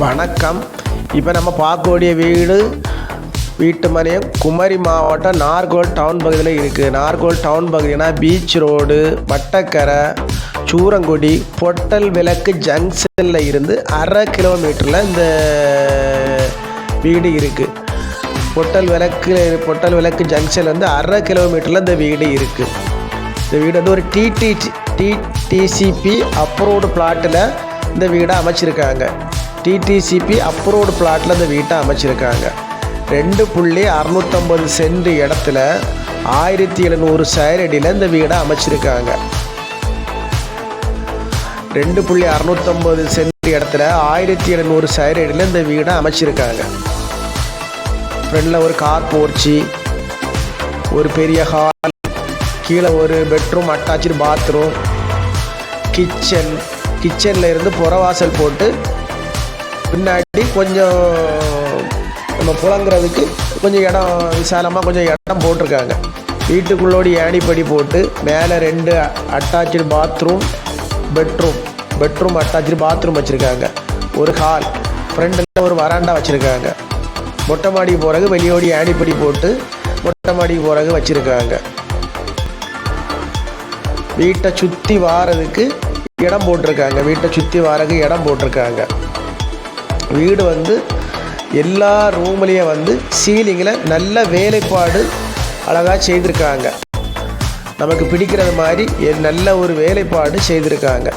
வணக்கம். இப்போ நம்ம பார்க்கக்கூடிய வீட்டு மனையம் குமரி மாவட்டம் நார்கோல் டவுன் பகுதியில் இருக்குது. நார்கோல் டவுன் பகுதினா பீச் ரோடு, வட்டக்கரை, சூரங்குடி, பொட்டல் விளக்கு ஜங்ஷனில் இருந்து 1/2 கிலோமீட்டரில் இந்த வீடு இருக்குது. பொட்டல் விளக்கு ஜங்ஷன்லேருந்து 1/2 கிலோமீட்டரில் இந்த வீடு இருக்குது. இந்த வீடு வந்து ஒரு டிடிசிபி அப்ரூவ்டு பிளாட்டில் இந்த வீடை அமைச்சிருக்காங்க. டிடிசிபி அப்ரூவ்டு பிளாட்டில் இந்த வீட்டை அமைச்சிருக்காங்க. 2.650 சென்ட் இடத்துல 1700 சதுரடியில் இந்த வீடை அமைச்சிருக்காங்க. 2.650 சென்ட் இடத்துல 1700 சதுரடியில் இந்த வீடை அமைச்சிருக்காங்க. ஃப்ரெண்டில் ஒரு கார் போர்ச்சி, ஒரு பெரிய ஹால், கீழே ஒரு பெட்ரூம், அட்டாச்சு பாத்ரூம், கிச்சனில் இருந்து புறவாசல் போட்டு பின்னாடி கொஞ்சம் நம்ம புழங்குறதுக்கு கொஞ்சம் இடம் விசாலமாக கொஞ்சம் இடம் போட்டிருக்காங்க. வீட்டுக்குள்ளோடி ஏணிப்படி போட்டு மேலே 2 attach bathroom, bedroom attach bathroom வச்சுருக்காங்க. ஒரு ஹால், ஃப்ரெண்டில் ஒரு வராண்டா வச்சுருக்காங்க. மொட்டை மாடி போகிறக்கு வெளியோடி ஏணிப்படி போட்டு மொட்டை மாடி போகிறக்கு வச்சுருக்காங்க. வீட்டை சுற்றி வாரதுக்கு இடம் போட்டிருக்காங்க. வீடு வந்து எல்லா ரூம்லேயும் வந்து சீலிங்கில் நல்ல வேலைப்பாடு அழகாக செய்திருக்காங்க. நமக்கு பிடிக்கிறது மாதிரி நல்ல ஒரு வேலைப்பாடு செய்திருக்காங்க.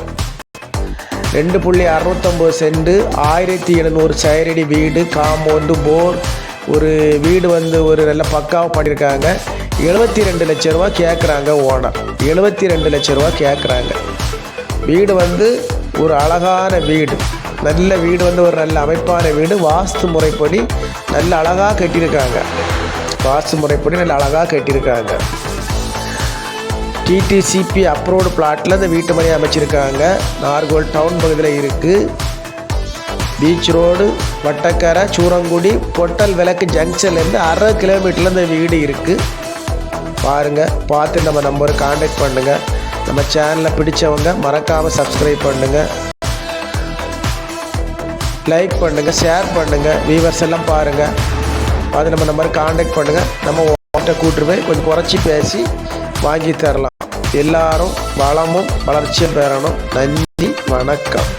2.650 சென்ட் 1700 சதுரடி வீடு, காம்பவுண்டு, போர், ஒரு வீடு வந்து ஒரு நல்ல பக்காவாக பண்ணியிருக்காங்க. 72 லட்ச ரூபா கேட்குறாங்க ஓனர். 72 லட்ச ரூபா கேட்குறாங்க. வீடு வந்து ஒரு அழகான வீடு, நல்ல வீடு வந்து ஒரு நல்ல அமைப்பான வீடு. வாஸ்து முறைப்படி நல்ல அழகாக கட்டியிருக்காங்க. டிடிசிபி அப்ரூவ்டு பிளாட்டில் இந்த வீட்டு மனை அமைச்சிருக்காங்க. நார்கோல் டவுன் பகுதியில் இருக்குது. பீச் ரோடு, வட்டக்கரை, சூரங்குடி, பொட்டல் விளக்கு ஜங்ஷன்லேருந்து 1/2 கிலோமீட்டரில் இந்த வீடு இருக்குது. பாருங்கள், பார்த்து நம்ம நம்பரை கான்டாக்ட் பண்ணுங்கள். நம்ம சேனலை பிடிச்சவங்க மறக்காமல் சப்ஸ்கிரைப் பண்ணுங்கள், லைக் பண்ணுங்கள், ஷேர் பண்ணுங்கள். வியூவர்ஸ் எல்லாம் பாருங்கள், அது நம்ம நம்பரை கான்டாக்ட் பண்ணுங்கள். நம்ம ஓட்ட கூட்டு போய் கொஞ்சம் குறைச்சி பேசி வாங்கி தரலாம். எல்லாரும் வளமும் வளர்ச்சியும் பெறணும். நன்றி, வணக்கம்.